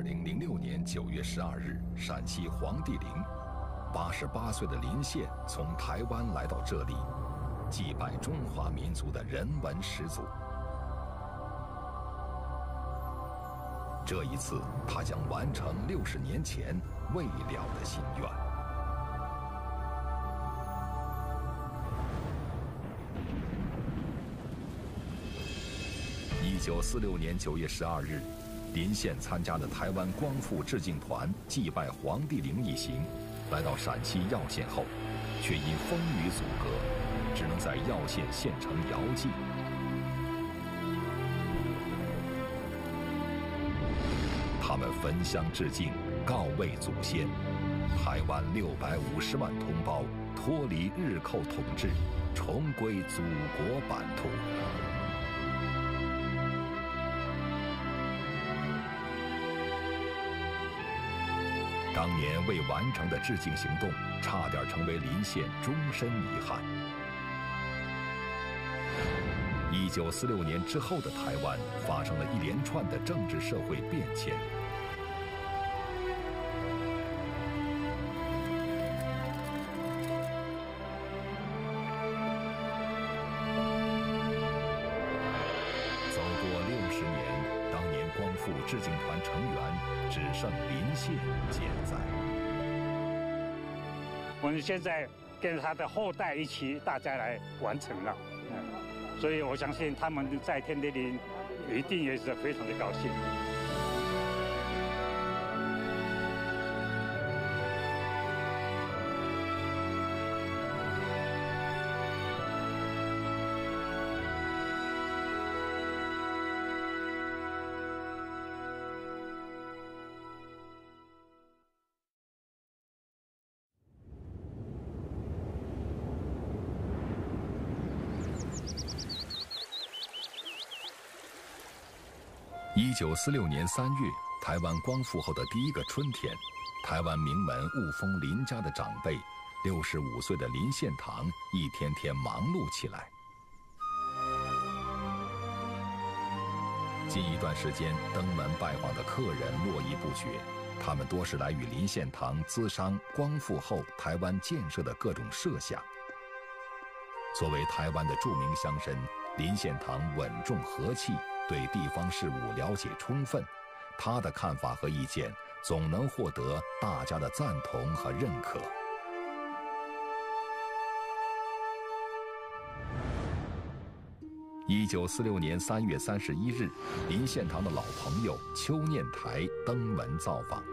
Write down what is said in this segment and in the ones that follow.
2006年9月12日，陕西黄帝陵，88岁的林宪从台湾来到这里，祭拜中华民族的人文始祖。这一次，他将完成60年前未了的心愿。1946年9月12日，林宪参加了台湾光复致敬团祭拜黄帝陵一行，来到陕西耀县后，却因风雨阻隔，只能在耀县县城遥祭。他们焚香致敬，告慰祖先，台湾650万同胞脱离日寇统治，重归祖国版图。当年未完成的致敬行动，差点成为林宪终身遗憾。1946年之后的台湾发生了一连串的政治社会变迁。走过60年，当年光复致敬团成员只剩林宪健在。我们现在跟他的后代一起，大家来完成了。所以我相信他们在天地里一定也是非常的高兴。1946年3月，台湾光复后的第一个春天，台湾名门雾峰林家的长辈，65岁的林献堂一天天忙碌起来。近一段时间，登门拜访的客人络绎不绝，他们多是来与林献堂咨商光复后台湾建设的各种设想。作为台湾的著名乡绅，林献堂稳重和气，对地方事务了解充分，他的看法和意见总能获得大家的赞同和认可。1946年3月31日，林献堂的老朋友邱念台登门造访。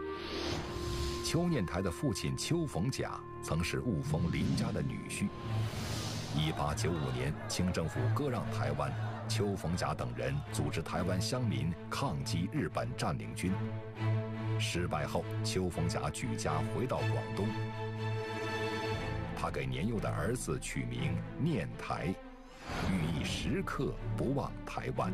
邱念台的父亲邱逢甲曾是雾峰林家的女婿。1895年，清政府割让台湾，邱逢甲等人组织台湾乡民抗击日本占领军。失败后，邱逢甲举家回到广东。他给年幼的儿子取名念台，寓意时刻不忘台湾。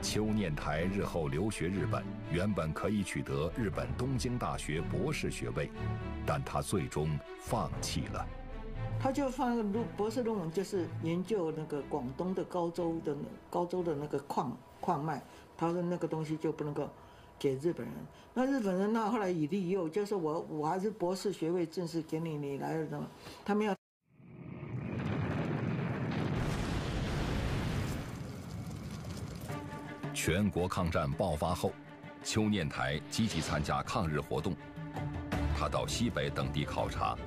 邱念台日后留学日本，原本可以取得日本东京大学博士学位，但他最终放弃了。他就放博士论文，就是研究那个广东的高州的那个矿脉，他说那个东西就不能够给日本人。那日本人那后来以利诱，就说我还是博士学位正式给你，你来了，他们要。全国抗战爆发后，邱念台积极参加抗日活动，他到西北等地考察，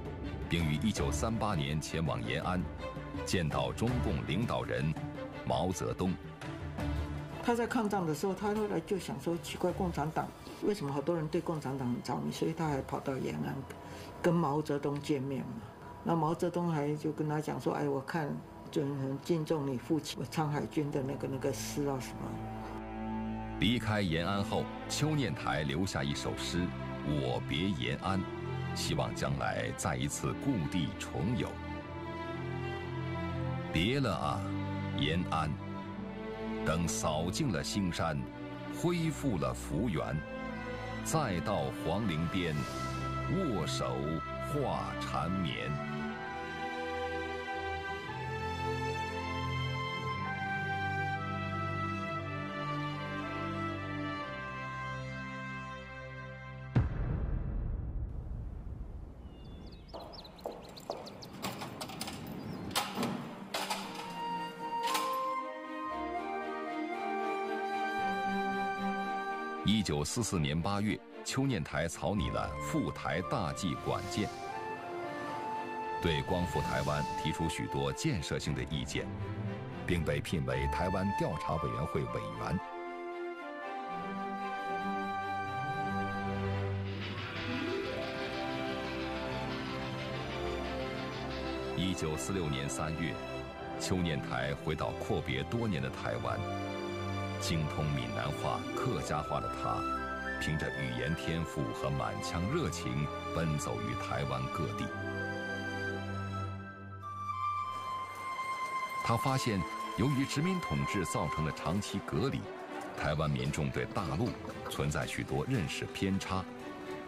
并于1938年前往延安，见到中共领导人毛泽东。他在抗战的时候，他后来就想说，奇怪，共产党为什么好多人对共产党很着迷？所以他还跑到延安跟毛泽东见面嘛。那毛泽东还就跟他讲说，哎，我看就很敬重你父亲沧海军的那个诗啊什么。离开延安后，邱念台留下一首诗《我别延安》，希望将来再一次故地重游。别了啊，延安，等扫尽了兴山，恢复了福源，再到黄陵边，握手话缠绵。1944年8月，邱念台草拟了《赴台大计管荐》，对光复台湾提出许多建设性的意见，并被聘为台湾调查委员会委员。1946年3月，邱念台回到阔别多年的台湾，精通闽南话、客家话的他，凭着语言天赋和满腔热情，奔走于台湾各地。他发现，由于殖民统治造成的长期隔离，台湾民众对大陆存在许多认识偏差，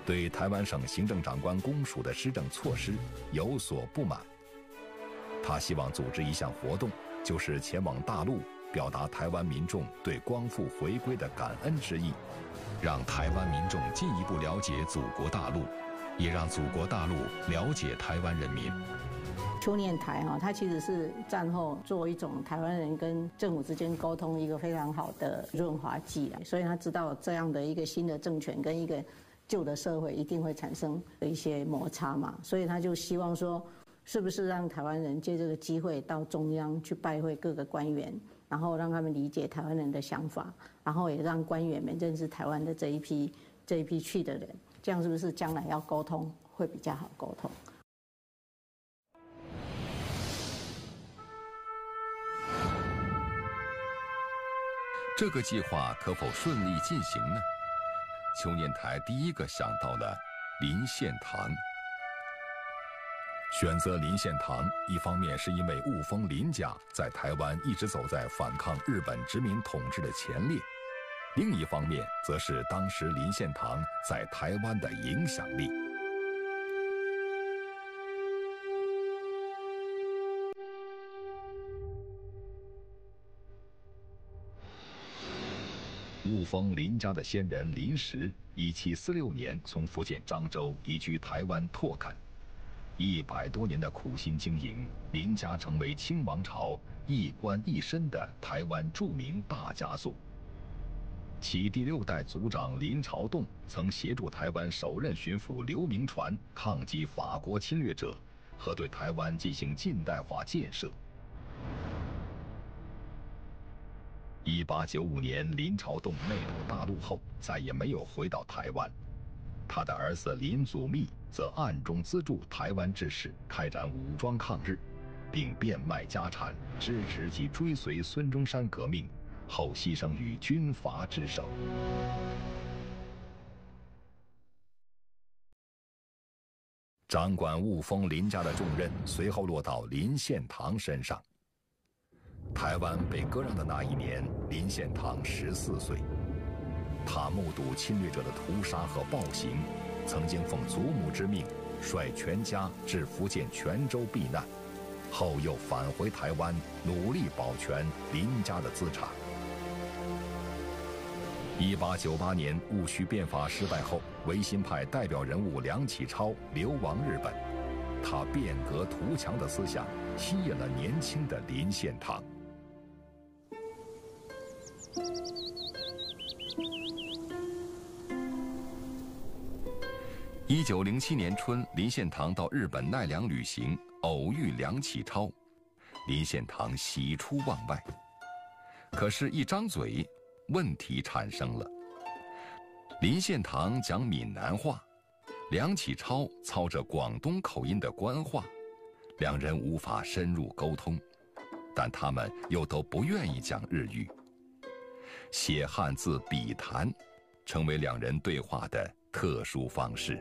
对台湾省行政长官公署的施政措施有所不满。他希望组织一项活动，就是前往大陆，表达台湾民众对光复回归的感恩之意，让台湾民众进一步了解祖国大陆，也让祖国大陆了解台湾人民。邱念台他其实是战后做一种台湾人跟政府之间沟通一个非常好的润滑剂，所以他知道这样的一个新的政权跟一个旧的社会一定会产生一些摩擦嘛，所以他就希望说，是不是让台湾人借这个机会到中央去拜会各个官员，然后让他们理解台湾人的想法，然后也让官员们认识台湾的这一批去的人，这样是不是将来要沟通会比较好沟通？这个计划可否顺利进行呢？邱念台第一个想到了林献堂。选择林献堂，一方面是因为雾峰林家在台湾一直走在反抗日本殖民统治的前列，另一方面则是当时林献堂在台湾的影响力。雾峰林家的先人林石，1746年从福建漳州移居台湾拓垦，100多年的苦心经营，林家成为清王朝一官一身的台湾著名大家族。其第6代族长林朝栋曾协助台湾首任巡抚刘铭传抗击法国侵略者，和对台湾进行近代化建设。1895年，林朝栋内投大陆后，再也没有回到台湾。他的儿子林祖密则暗中资助台湾志士开展武装抗日，并变卖家产支持及追随孙中山革命，后牺牲于军阀之手。掌管雾峰林家的重任随后落到林献堂身上。台湾被割让的那一年，林献堂14岁。他目睹侵略者的屠杀和暴行，曾经奉祖母之命，率全家至福建泉州避难，后又返回台湾，努力保全林家的资产。1898年戊戌变法失败后，维新派代表人物梁启超流亡日本，他变革图强的思想吸引了年轻的林献堂。1907年春，林献堂到日本奈良旅行，偶遇梁启超，林献堂喜出望外。可是，一张嘴，问题产生了。林献堂讲闽南话，梁启超操着广东口音的官话，两人无法深入沟通，但他们又都不愿意讲日语。写汉字笔谈，成为两人对话的特殊方式。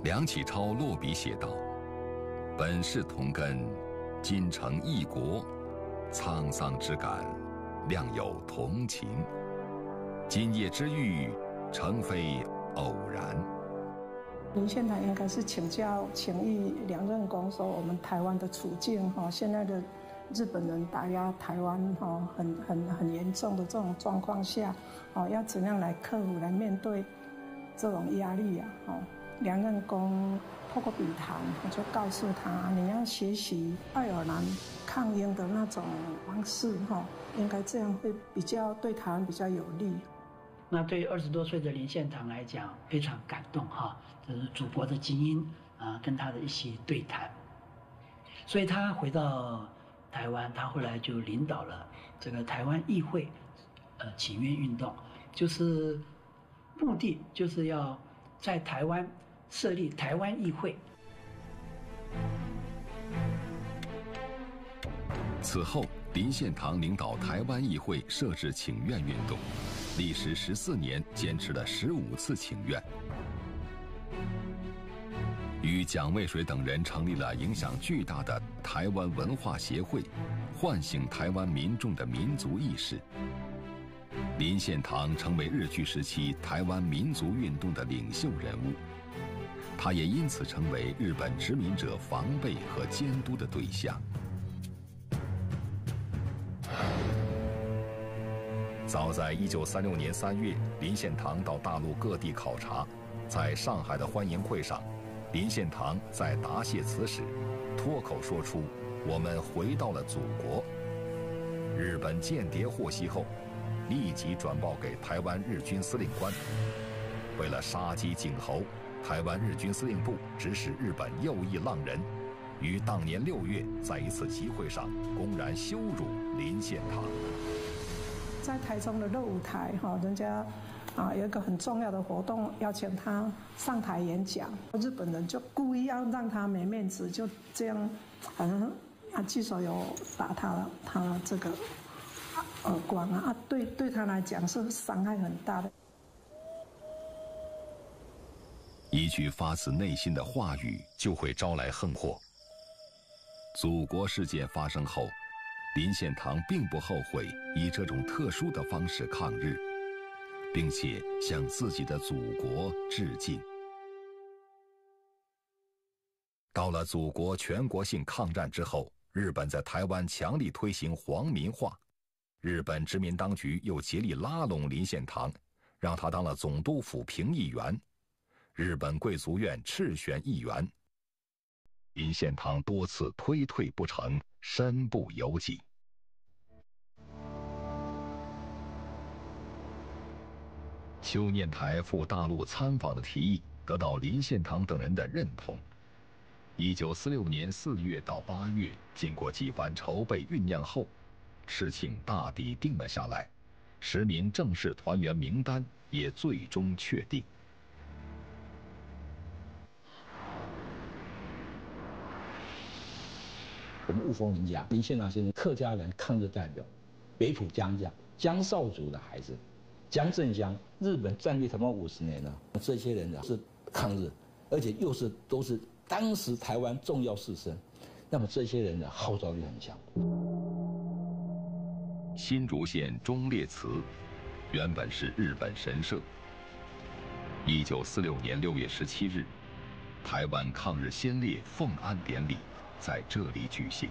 梁启超落笔写道：“本是同根，今成异国，沧桑之感，谅有同情。今夜之遇，诚非偶然。”林献堂应该是请教请益梁任公说，我们台湾的处境现在的日本人打压台湾很严重的这种状况下，要怎样来克服、来面对这种压力啊？梁任公透过笔谈，就告诉他，你要学习爱尔兰抗英的那种方式，应该这样会比较对台湾比较有利。那对于20多岁的林献堂来讲，非常感动哈，这是祖国的精英啊，跟他的一起对谈。所以他回到台湾，他后来就领导了这个台湾议会请愿运动，就是目的就是要在台湾设立台湾议会。此后，林献堂领导台湾议会设置请愿运动，历时14年，坚持了15次请愿。与蒋渭水等人成立了影响巨大的台湾文化协会，唤醒台湾民众的民族意识。林献堂成为日据时期台湾民族运动的领袖人物，他也因此成为日本殖民者防备和监督的对象。早在1936年3月，林献堂到大陆各地考察，在上海的欢迎会上，林献堂在答谢词时，脱口说出“我们回到了祖国”。日本间谍获悉后，立即转报给台湾日军司令官。为了杀鸡儆猴，台湾日军司令部指使日本右翼浪人，于当年6月在一次集会上公然羞辱林献堂。在台中的热舞台人家有一个很重要的活动，邀请他上台演讲，日本人就故意要让他没面子，就这样，好像记手有打他这个耳光对他来讲是伤害很大的。一句发自内心的话语就会招来横祸。祖国事件发生后，林献堂并不后悔以这种特殊的方式抗日，并且向自己的祖国致敬。到了祖国全国性抗战之后，日本在台湾强力推行皇民化，日本殖民当局又竭力拉拢林献堂，让他当了总督府评议员，日本贵族院斥选议员。林献堂多次推退不成，身不由己。邱念台赴大陆参访的提议得到林献堂等人的认同。1946年4月到8月，经过几番筹备酝酿后，事情大抵定了下来，10名正式团员名单也最终确定。我们雾峰人家林献堂先生，客家人抗日代表，北埔江家江少族的孩子，江正香，日本占据台湾50年了，这些人是抗日，而且都是当时台湾重要士绅，那么这些人的号召力很强。新竹县忠烈祠原本是日本神社。1946年6月17日，台湾抗日先烈奉安典礼在这里举行。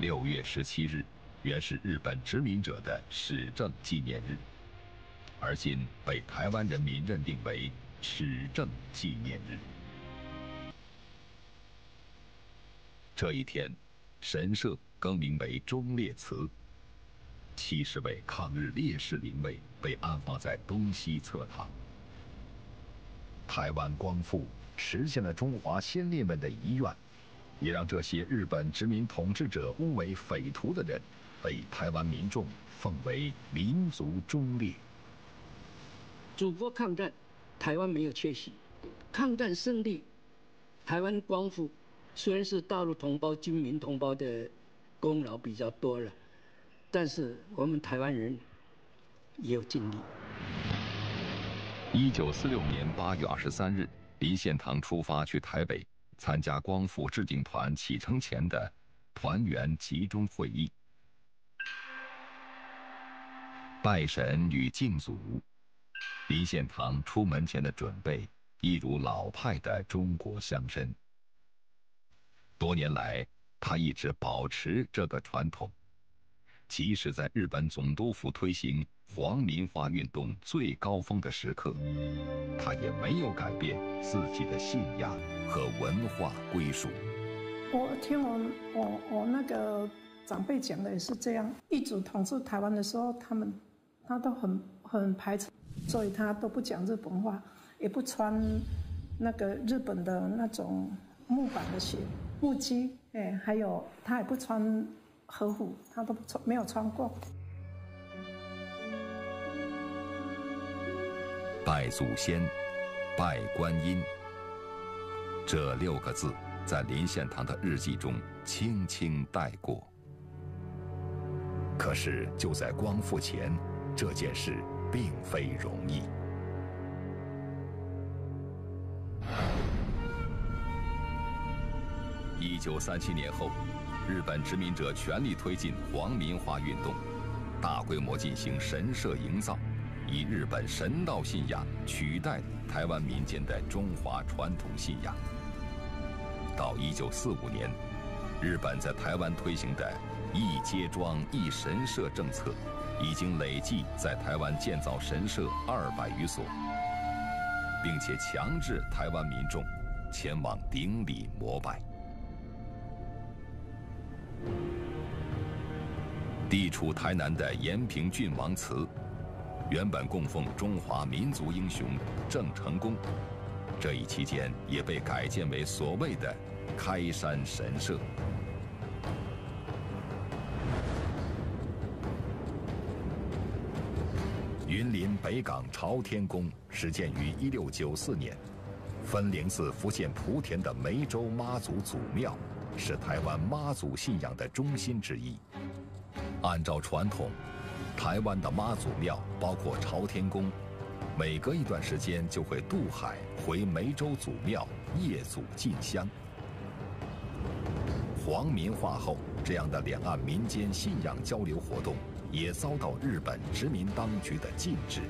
6月17日原是日本殖民者的始政纪念日，而今被台湾人民认定为始政纪念日。这一天，神社更名为忠烈祠，70位抗日烈士灵位被安放在东西侧堂。台湾光复实现了中华先烈们的遗愿，也让这些日本殖民统治者诬为匪徒的人被台湾民众奉为民族忠烈。祖国抗战，台湾没有缺席；抗战胜利，台湾光复，虽然是大陆同胞、军民同胞的功劳比较多了，但是我们台湾人也有尽力。1946年8月23日，林献堂出发去台北参加光复致敬团启程前的团员集中会议。拜神与敬祖，林献堂出门前的准备一如老派的中国乡绅。多年来，他一直保持这个传统，即使在日本总督府推行皇民化运动最高峰的时刻，他也没有改变自己的信仰和文化归属。我听我那个长辈讲的也是这样，异族统治台湾的时候，他都很排斥，所以他都不讲日本话，也不穿那个日本的那种木板的鞋、木屐，还有他也不穿和服，他都没有穿过。拜祖先，拜观音，这6个字在林献堂的日记中轻轻带过。可是就在光复前，这件事并非容易。1937年后，日本殖民者全力推进皇民化运动，大规模进行神社营造，以日本神道信仰取代台湾民间的中华传统信仰。到1945年，日本在台湾推行的一街庄一神社政策，已经累计在台湾建造神社200余所，并且强制台湾民众前往顶礼膜拜。地处台南的延平郡王祠，原本供奉中华民族英雄郑成功，这一期间也被改建为所谓的开山神社。云林北港朝天宫始建于1694年，分灵自福建莆田的梅州妈祖祖庙，是台湾妈祖信仰的中心之一。按照传统，台湾的妈祖庙包括朝天宫，每隔一段时间就会渡海回梅州祖庙谒祖进香。皇民化后，这样的两岸民间信仰交流活动也遭到日本殖民当局的禁止。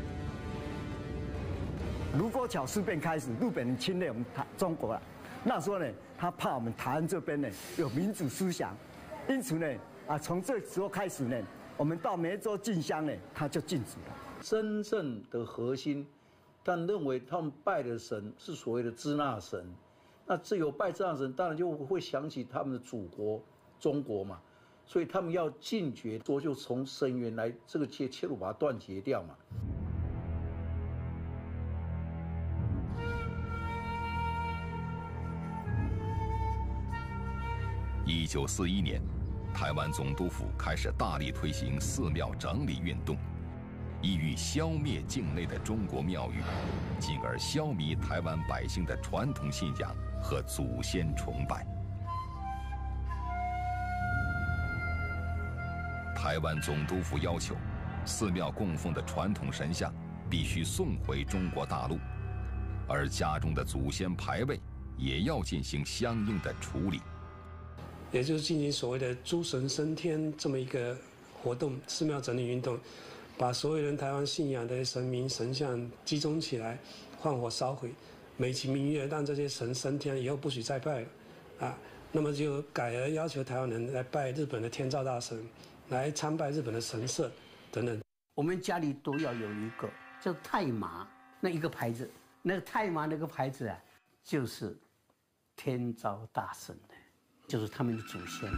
卢沟桥事变开始，日本人侵略我们中国了。那时候呢，他怕我们台湾这边呢有民主思想，因此呢，从这时候开始呢，我们到梅州进香呢，他就禁止了。真正的核心，但认为他们拜的神是所谓的支那神，那只有拜支那神，当然就会想起他们的祖国中国嘛，所以他们要禁绝，说就从神源来这个切入，把它断绝掉嘛。1941年，台湾总督府开始大力推行寺庙整理运动，意欲消灭境内的中国庙宇，进而消弭台湾百姓的传统信仰和祖先崇拜。台湾总督府要求，寺庙供奉的传统神像必须送回中国大陆，而家中的祖先牌位也要进行相应的处理。也就是进行所谓的诸神升天这么一个活动，寺庙整理运动，把所有人台湾信仰的神明神像集中起来，放火烧毁，美其名曰让这些神升天以后不许再拜了，那么就改而要求台湾人来拜日本的天照大神，来参拜日本的神社等等。我们家里都要有一个叫太麻那一个牌子，那个太麻那个牌子就是天照大神的。就是他们的祖先。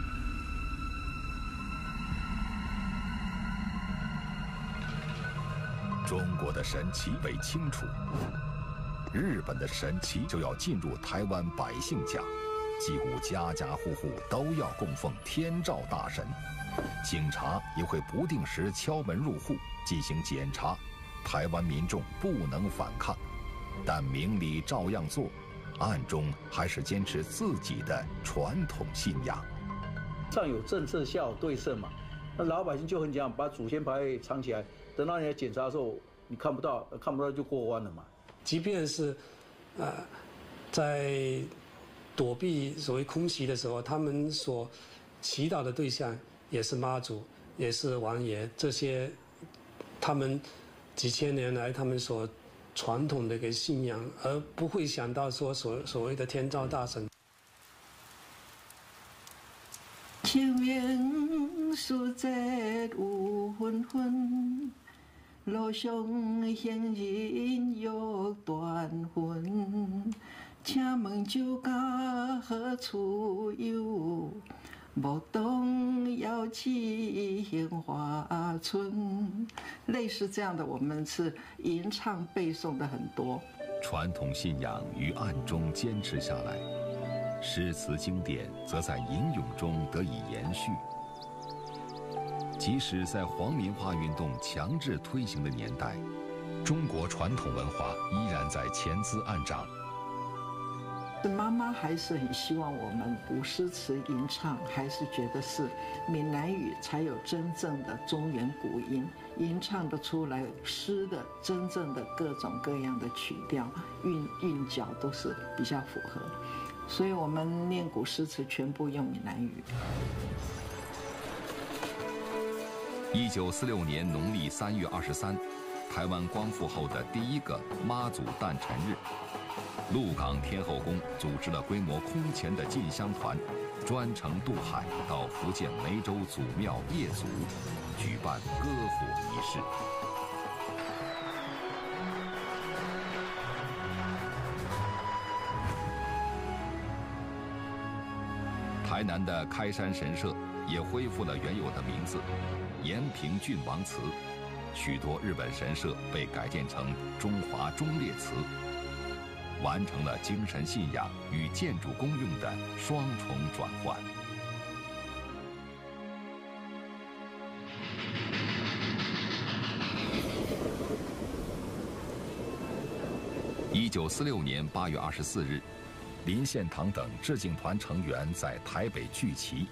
中国的神奇被清除，日本的神奇就要进入台湾百姓家，几乎家家户户都要供奉天照大神。警察也会不定时敲门入户进行检查，台湾民众不能反抗，但明里照样做。暗中还是坚持自己的传统信仰。上有政策，下有对策嘛。那老百姓就很讲，把祖先牌位藏起来，等到你来检查的时候，你看不到就过弯了嘛。即便是，在躲避所谓空袭的时候，他们所祈祷的对象也是妈祖，也是王爷，这些他们几千年来他们所传统的一个信仰，而不会想到说所谓的天照大神。清明时节有纷纷，路上行人欲断魂。请问酒家何处有？无动摇起杏花村，类似这样的，我们是吟唱背诵的很多。传统信仰于暗中坚持下来，诗词经典则在吟咏中得以延续。即使在皇民化运动强制推行的年代，中国传统文化依然在潜滋暗长。妈妈还是很希望我们读诗词吟唱，还是觉得是闽南语才有真正的中原古音，吟唱得出来诗的真正的各种各样的曲调、韵脚都是比较符合，所以我们念古诗词全部用闽南语。1946年农历3月23，台湾光复后的第一个妈祖诞辰日，鹿港天后宫组织了规模空前的进香团，专程渡海到福建梅州祖庙谒祖，举办歌佛仪式。台南的开山神社也恢复了原有的名字延平郡王祠，许多日本神社被改建成中华忠烈祠，完成了精神信仰与建筑功用的双重转换。1946年8月24日，林献堂等致敬团成员在台北聚齐，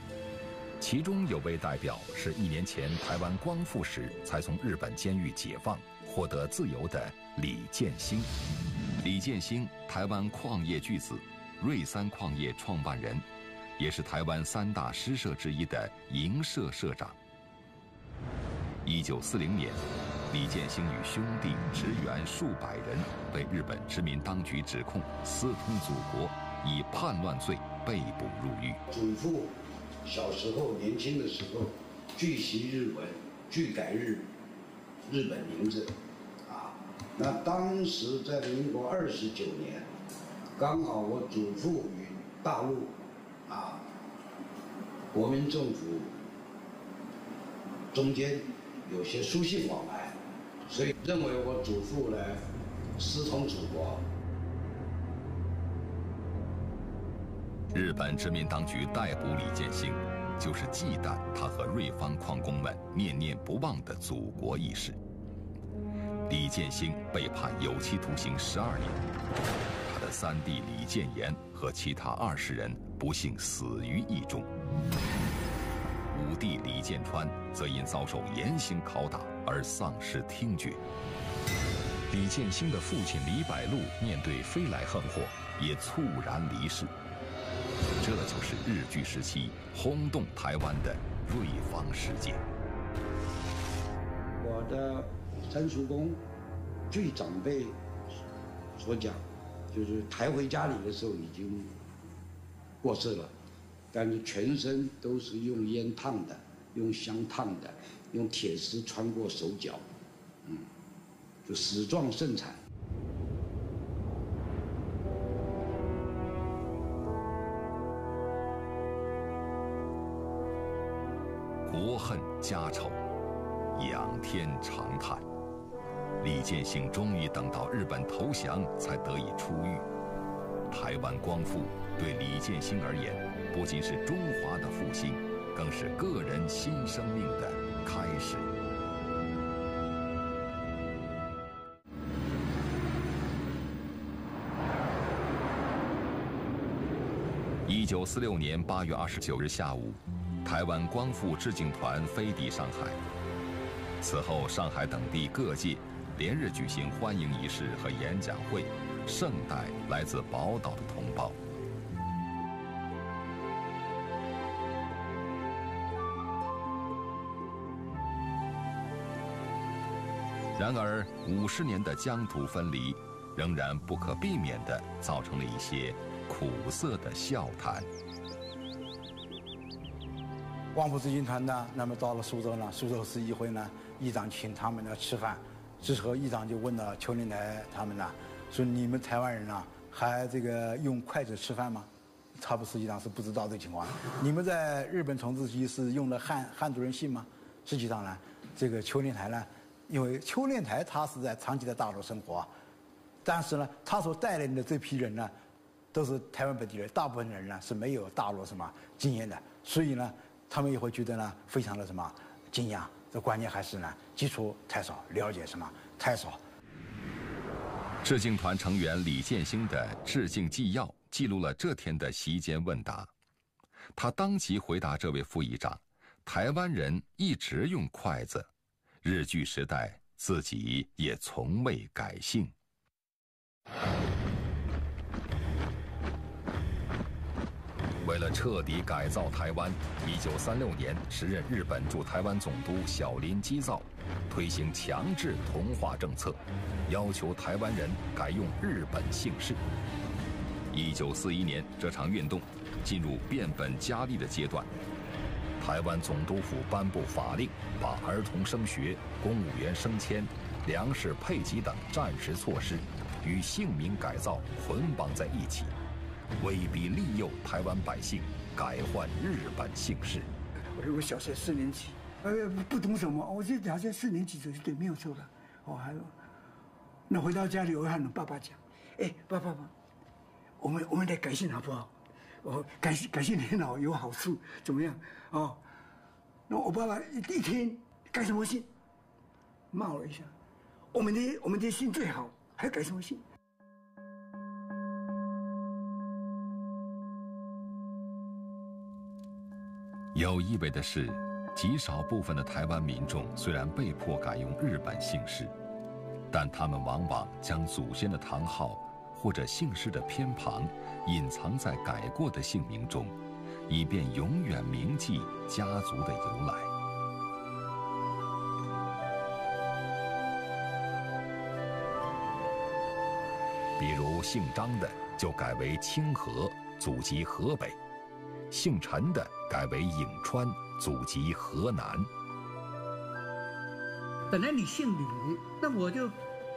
其中有位代表是1年前台湾光复时才从日本监狱解放、获得自由的李建兴。李建兴，台湾矿业巨子，瑞三矿业创办人，也是台湾3大诗社之一的营社社长。1940年，李建兴与兄弟职员数百人被日本殖民当局指控私通祖国，以叛乱罪被捕入狱。祖父小时候年轻的时候，据习日文，据改日本名字。那当时在民国29年，刚好我祖父与大陆国民政府中间有些书信往来，所以认为我祖父呢私通祖国。日本殖民当局逮捕李建兴，就是忌惮他和瑞芳矿工们念念不忘的祖国意识。李建兴被判有期徒刑12年，他的3弟李建言和其他20人不幸死于狱中，5弟李建川则因遭受严刑拷打而丧失听觉。李建兴的父亲李百禄面对飞来横祸，也猝然离世。这就是日据时期轰动台湾的瑞芳事件。我的三叔公，据长辈所讲，就是抬回家里的时候已经过世了，但是全身都是用烟烫的，用香烫的，用铁丝穿过手脚，就死状甚惨。国恨家仇，仰天长叹。李建兴终于等到日本投降，才得以出狱。台湾光复对李建兴而言，不仅是中华的复兴，更是个人新生命的开始。1946年8月29日下午，台湾光复致敬团飞抵上海。此后，上海等地各界连日举行欢迎仪式和演讲会，盛待来自宝岛的同胞。然而，50年的疆土分离，仍然不可避免地造成了一些苦涩的笑谈。光复致敬团呢，那么到了苏州呢，苏州市议会呢，议长请他们呢吃饭，之后议长就问了邱念台他们呢，说你们台湾人啊，还这个用筷子吃饭吗？他们实际上是不知道这个情况。你们在日本统治期是用的汉族人姓吗？实际上呢，这个邱念台呢，因为邱念台他是在长期在大陆生活，但是呢，他所带领的这批人呢，都是台湾本地人，大部分人呢是没有大陆什么经验的，所以呢，他们也会觉得呢非常的什么惊讶。这关键还是呢基础太少，了解什么太少。致敬团成员李建兴的致敬纪要记录了这天的席间问答。他当即回答这位副议长：台湾人一直用筷子，日据时代自己也从未改姓。为了彻底改造台湾，1936年，时任日本驻台湾总督小林基造推行强制同化政策，要求台湾人改用日本姓氏。1941年，这场运动进入变本加厉的阶段。台湾总督府颁布法令，把儿童升学、公务员升迁、粮食配给等战时措施与姓名改造捆绑在一起，威逼利诱台湾百姓改换日本姓氏。我小学4年级，不懂什么，我就好像4年级左右，对，没有错了。还有，那回到家里，我和爸爸讲，爸，我们来改姓好不好？改姓很好，有好处，怎么样？那我爸爸一听改什么姓，骂我一下，我们的姓最好，还改什么姓？有意味的是，极少部分的台湾民众虽然被迫改用日本姓氏，但他们往往将祖先的堂号或者姓氏的偏旁隐藏在改过的姓名中，以便永远铭记家族的由来。比如姓张的就改为清河，祖籍河北；姓陈的改为颍川，祖籍河南。本来你姓吕，那我就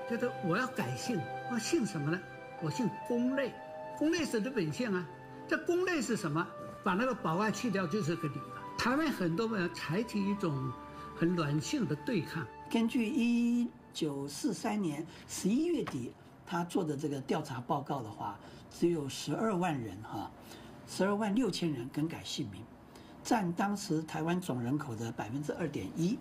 觉得我要改姓，我姓什么呢？我姓龚类，龚类是日本姓啊。这龚类是什么？把那个宝啊去掉就是个吕了。台湾很多人采取一种很软性的对抗。根据1943年11月底他做的这个调查报告的话，只有12万人12万6千人更改姓名，占当时台湾总人口的2.1%。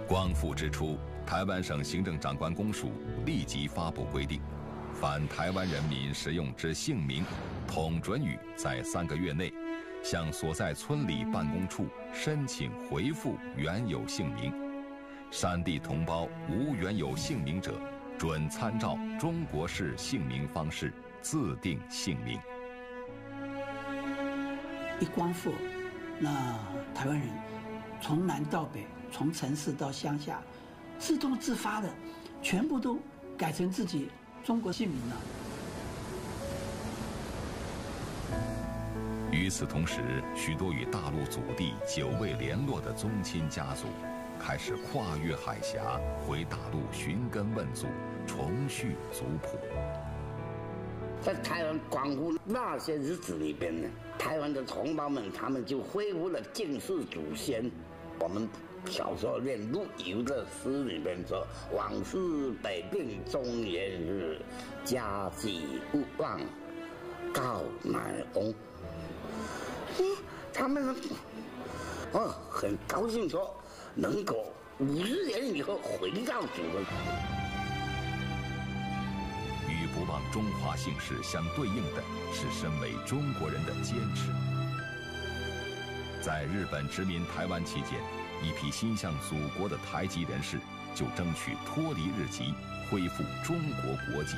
光复之初，台湾省行政长官公署立即发布规定，凡台湾人民使用之姓名，统准予在3个月内，向所在村里办公处申请回复原有姓名。山地同胞无原有姓名者，准参照中国式姓名方式自定姓名。一光复，那台湾人从南到北，从城市到乡下，自动自发的，全部都改成自己中国姓名了。与此同时，许多与大陆祖地久未联络的宗亲家族，开始跨越海峡回大陆寻根问祖，重续族谱。在台湾光复那些日子里边呢，台湾的同胞们他们就恢复了敬祀祖先。我们小时候念陆游的诗里面说：“往事北定中原日，家祭勿忘告乃翁。”他们很高兴说能够50年以后回到祖国。与不忘中华姓氏相对应的是身为中国人的坚持。在日本殖民台湾期间，一批心向祖国的台籍人士就争取脱离日籍，恢复中国国籍。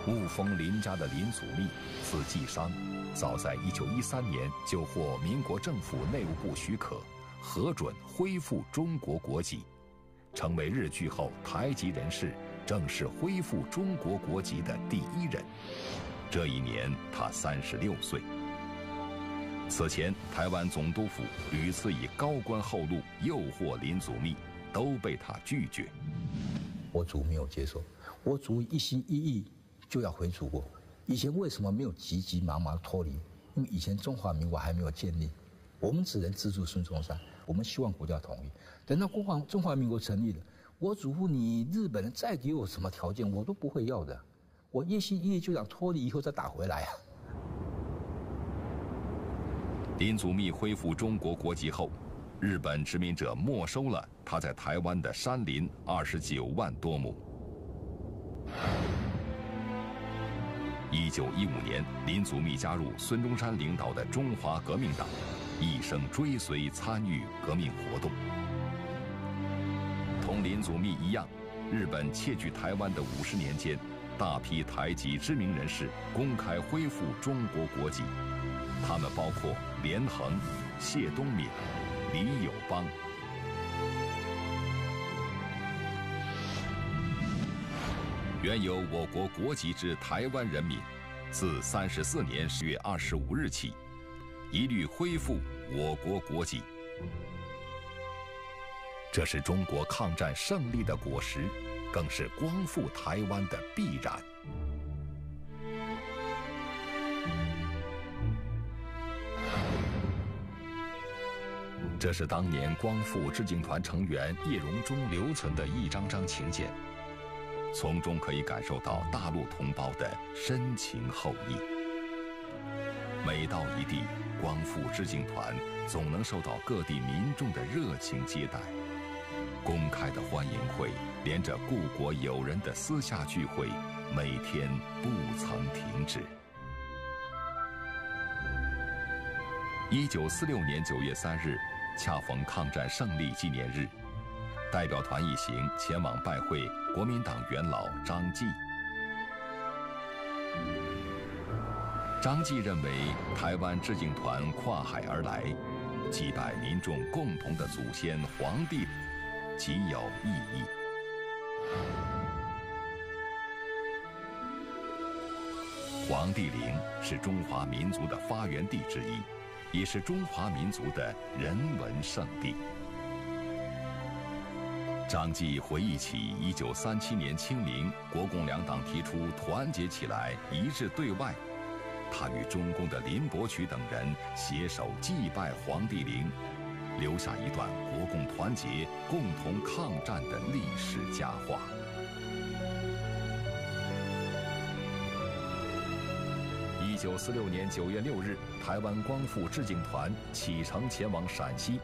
雾峰林家的林祖立，字继商，早在1913年就获民国政府内务部许可，核准恢复中国国籍，成为日据后台籍人士正式恢复中国国籍的第1人。这一年他36岁。此前，台湾总督府屡次以高官厚禄诱惑林祖密，都被他拒绝。我祖没有接受，我祖一心一意就要回祖国。以前为什么没有急急忙忙脱离？因为以前中华民国还没有建立，我们只能资助孙中山，我们希望国家统一。等到中华民国成立了，我祖父你日本人再给我什么条件，我都不会要的。我一心一意就想脱离以后再打回来啊。林祖密恢复中国国籍后，日本殖民者没收了他在台湾的山林29万多亩。1915年，林祖密加入孙中山领导的中华革命党，一生追随参与革命活动。同林祖密一样，日本窃据台湾的50年间，大批台籍知名人士公开恢复中国国籍，他们包括连横、谢东闵、李友邦。原有我国国籍之台湾人民，自34年10月25日起，一律恢复我国国籍。这是中国抗战胜利的果实，更是光复台湾的必然。这是当年光复致敬团成员叶荣中留存的一张张请柬，从中可以感受到大陆同胞的深情厚谊。每到一地，光复致敬团总能受到各地民众的热情接待。公开的欢迎会，连着故国友人的私下聚会，每天不曾停止。1946年9月3日，恰逢抗战胜利纪念日，代表团一行前往拜会国民党元老张继。张继认为，台湾致敬团跨海而来，祭拜民众共同的祖先皇帝，极有意义。黄帝陵是中华民族的发源地之一，也是中华民族的人文圣地。张继回忆起1937年清明，国共两党提出团结起来，一致对外。他与中共的林伯渠等人携手祭拜黄帝陵，留下一段国共团结、共同抗战的历史佳话。1946年9月6日，台湾光复致敬团启程前往陕西，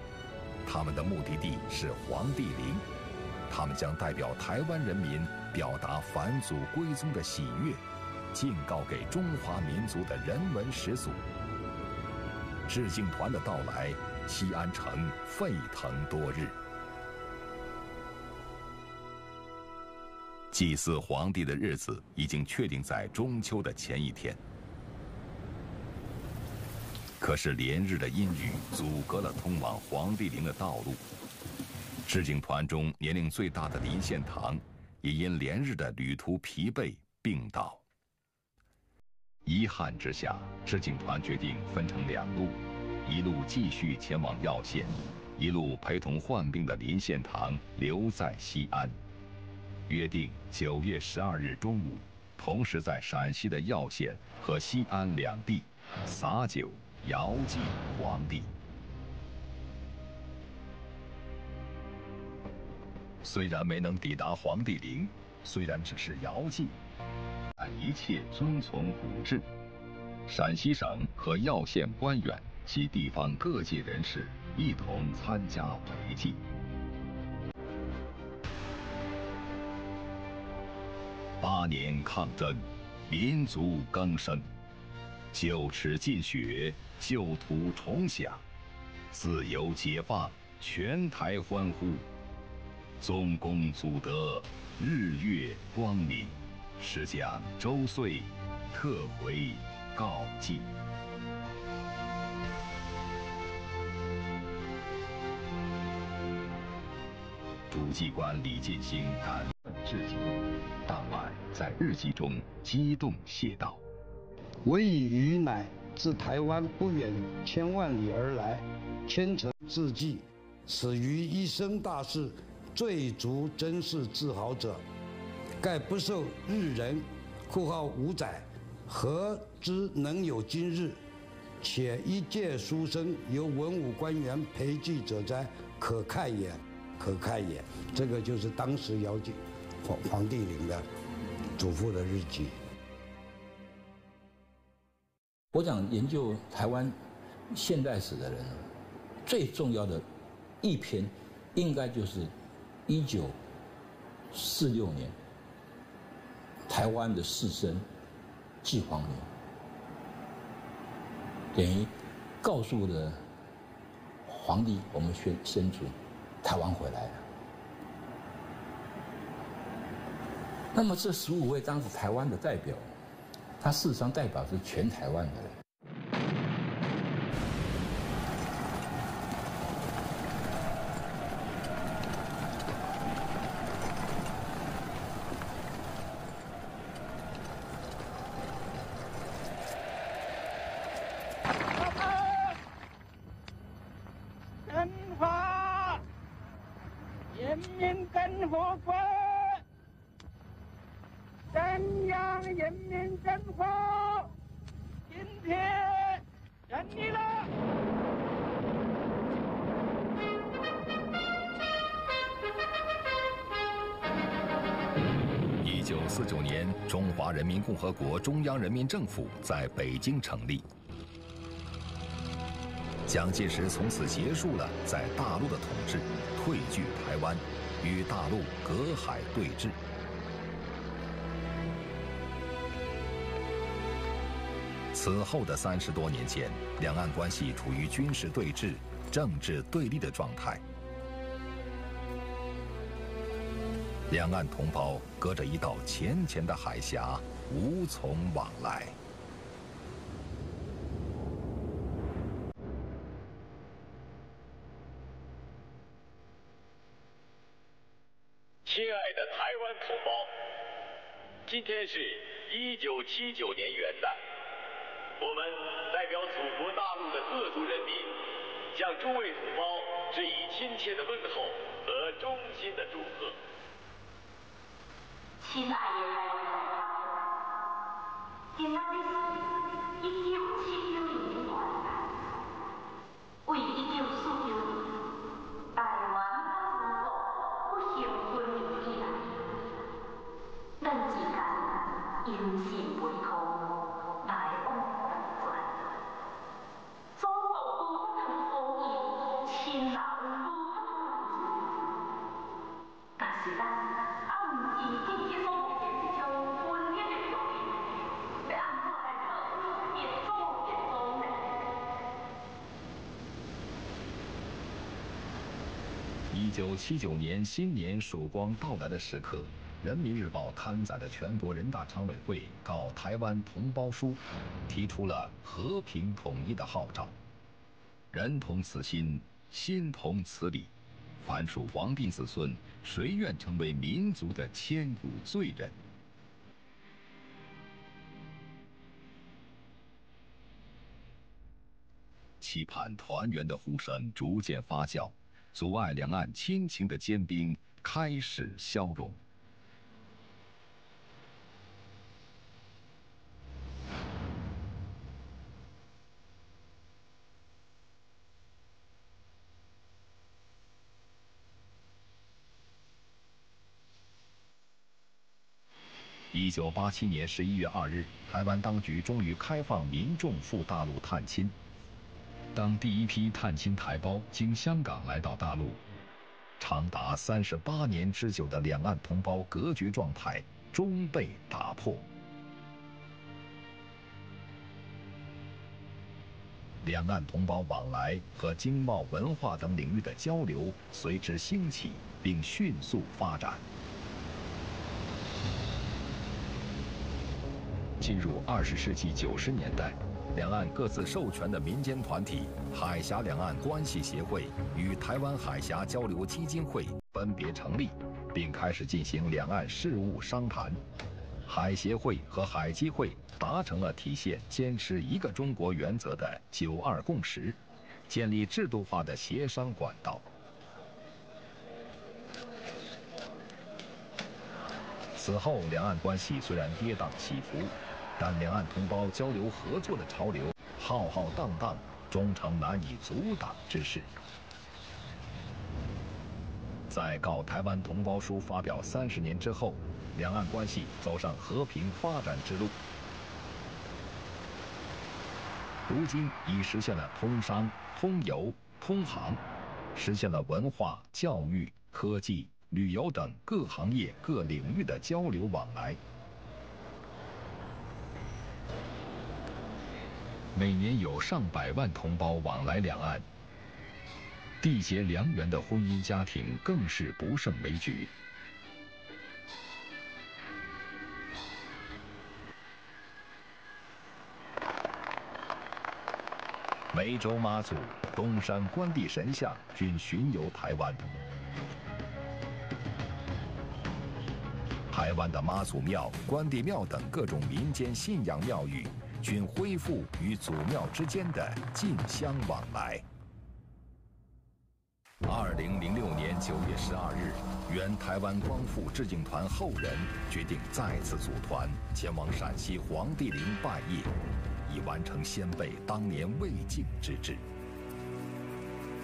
他们的目的地是黄帝陵。他们将代表台湾人民表达返祖归宗的喜悦，敬告给中华民族的人文始祖。致敬团的到来，西安城沸腾多日。祭祀皇帝的日子已经确定在中秋的前一天，可是连日的阴雨阻隔了通往黄帝陵的道路。致敬团中年龄最大的林献堂也因连日的旅途疲惫病倒。遗憾之下，致敬团决定分成2路，一路继续前往耀县，一路陪同患病的林献堂留在西安。约定9月12日中午，同时在陕西的耀县和西安两地洒酒遥祭皇帝。虽然没能抵达黄帝陵，虽然只是遥祭，但一切遵从古制。陕西省和耀县官员及地方各界人士一同参加陪祭。8年抗争，民族更生，9尺尽血，旧土重享，自由解放，全台欢呼。宗公祖德，日月光明，时将周岁，特回告祭。主祭官李进兴感愤至极，当晚在日记中激动写道：“为余乃自台湾不远千万里而来，虔诚至祭，始于一生大事，最足真是自豪者，盖不受日人（5载）何之能有今日？且一介书生由文武官员陪祭者哉，可慨也，可慨也。这个就是当时姚景黄帝陵的祖父的日记。我想研究台湾现代史的人，最重要的一篇，应该就是1946年台湾的士绅祭皇陵，等于告诉了皇帝，我们先祖台湾回来了。那么这15位当时台湾的代表，他事实上代表是全台湾的人。跟法，人民跟佛法。宣扬人民政府，今天胜利了。1949年，中华人民共和国中央人民政府在北京成立。蒋介石从此结束了在大陆的统治，退居台湾，与大陆隔海对峙。此后的30多年间，两岸关系处于军事对峙、政治对立的状态。两岸同胞隔着一道浅浅的海峡，无从往来。亲爱的台湾同胞，今天是1979年元旦。我们代表祖国大陆的各族人民，向诸位同胞致以亲切的问候和衷心的祝贺。亲爱的台湾同胞，今仔日是1979年元旦，为1949年台湾祖国不幸分离起来，咱之间因信为通。1979年新年曙光到来的时刻，《人民日报》刊载的全国人大常委会告台湾同胞书，提出了和平统一的号召。人同此心，心同此理，凡属皇帝子孙，谁愿成为民族的千古罪人？期盼团圆的呼声逐渐发酵，阻碍两岸亲情的坚冰开始消融。1987年11月2日，台湾当局终于开放民众赴大陆探亲。当第一批探亲台胞经香港来到大陆，长达38年之久的两岸同胞隔绝状态终被打破。两岸同胞往来和经贸、文化等领域的交流随之兴起，并迅速发展。进入20世纪90年代，两岸各自授权的民间团体海峡两岸关系协会与台湾海峡交流基金会分别成立，并开始进行两岸事务商谈。海协会和海基会达成了体现坚持一个中国原则的“92共识”，建立制度化的协商管道。此后，两岸关系虽然跌宕起伏，但两岸同胞交流合作的潮流浩浩荡荡，终成难以阻挡之势。在《告台湾同胞书》发表30年之后，两岸关系走上和平发展之路。如今已实现了通商、通邮、通航，实现了文化、教育、科技、旅游等各行业各领域的交流往来。每年有上百万同胞往来两岸，缔结良缘的婚姻家庭更是不胜枚举。湄洲妈祖、东山关帝神像均巡游台湾。台湾的妈祖庙、关帝庙等各种民间信仰庙宇，均恢复与祖庙之间的进香往来。2006年9月12日，原台湾光复致敬团后人决定再次组团前往陕西黄帝陵拜谒，以完成先辈当年未竟之志。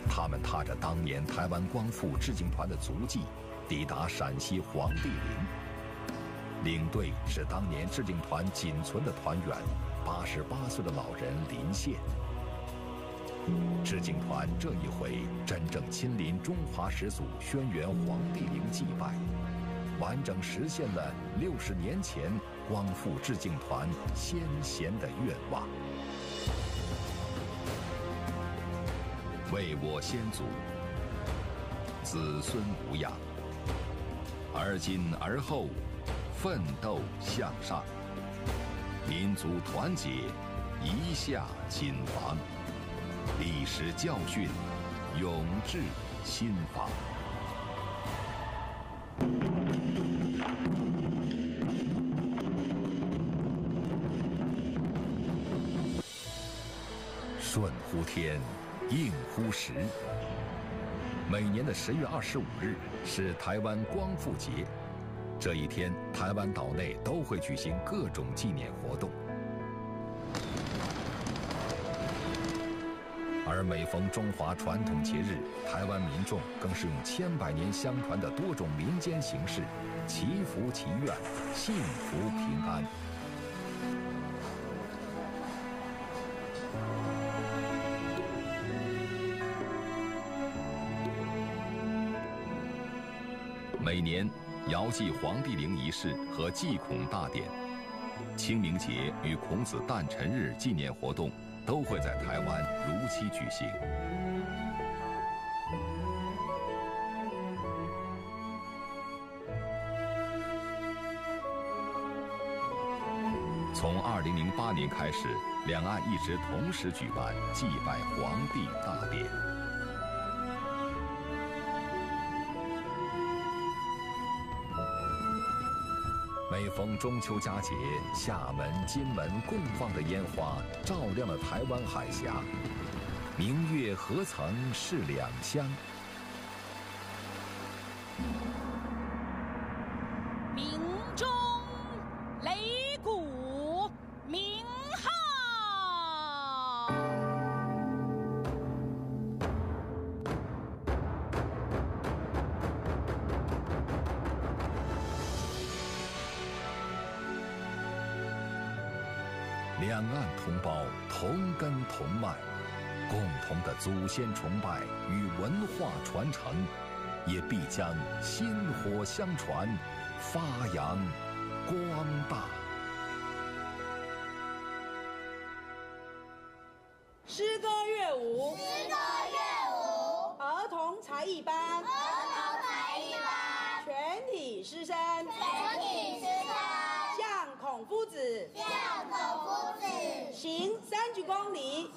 他们踏着当年台湾光复致敬团的足迹，抵达陕西黄帝陵。领队是当年致敬团仅存的团员，88岁的老人林宪。致敬团这一回真正亲临中华始祖轩辕黄帝陵祭拜，完整实现了60年前光复致敬团先贤的愿望。为我先祖子孙无恙，而今而后奋斗向上，民族团结，一下谨防，历史教训，永志心房。顺乎天，应乎时。每年的10月25日是台湾光复节。这一天，台湾岛内都会举行各种纪念活动，而每逢中华传统节日，台湾民众更是用千百年相传的多种民间形式祈福祈愿，幸福平安。每年遥祭黄帝陵仪式和祭孔大典，清明节与孔子诞辰日纪念活动都会在台湾如期举行。从2008年开始，两岸一直同时举办祭拜皇帝大典。每逢中秋佳节，厦门、金门共放的烟花照亮了台湾海峡，明月何曾是两乡。鸣钟擂鼓鸣号，两岸同胞同根同脉，共同的祖先崇拜与文化传承，也必将薪火相传，发扬光大。诗歌乐舞，儿童才艺班，全体师生，向孔夫子，行30公里，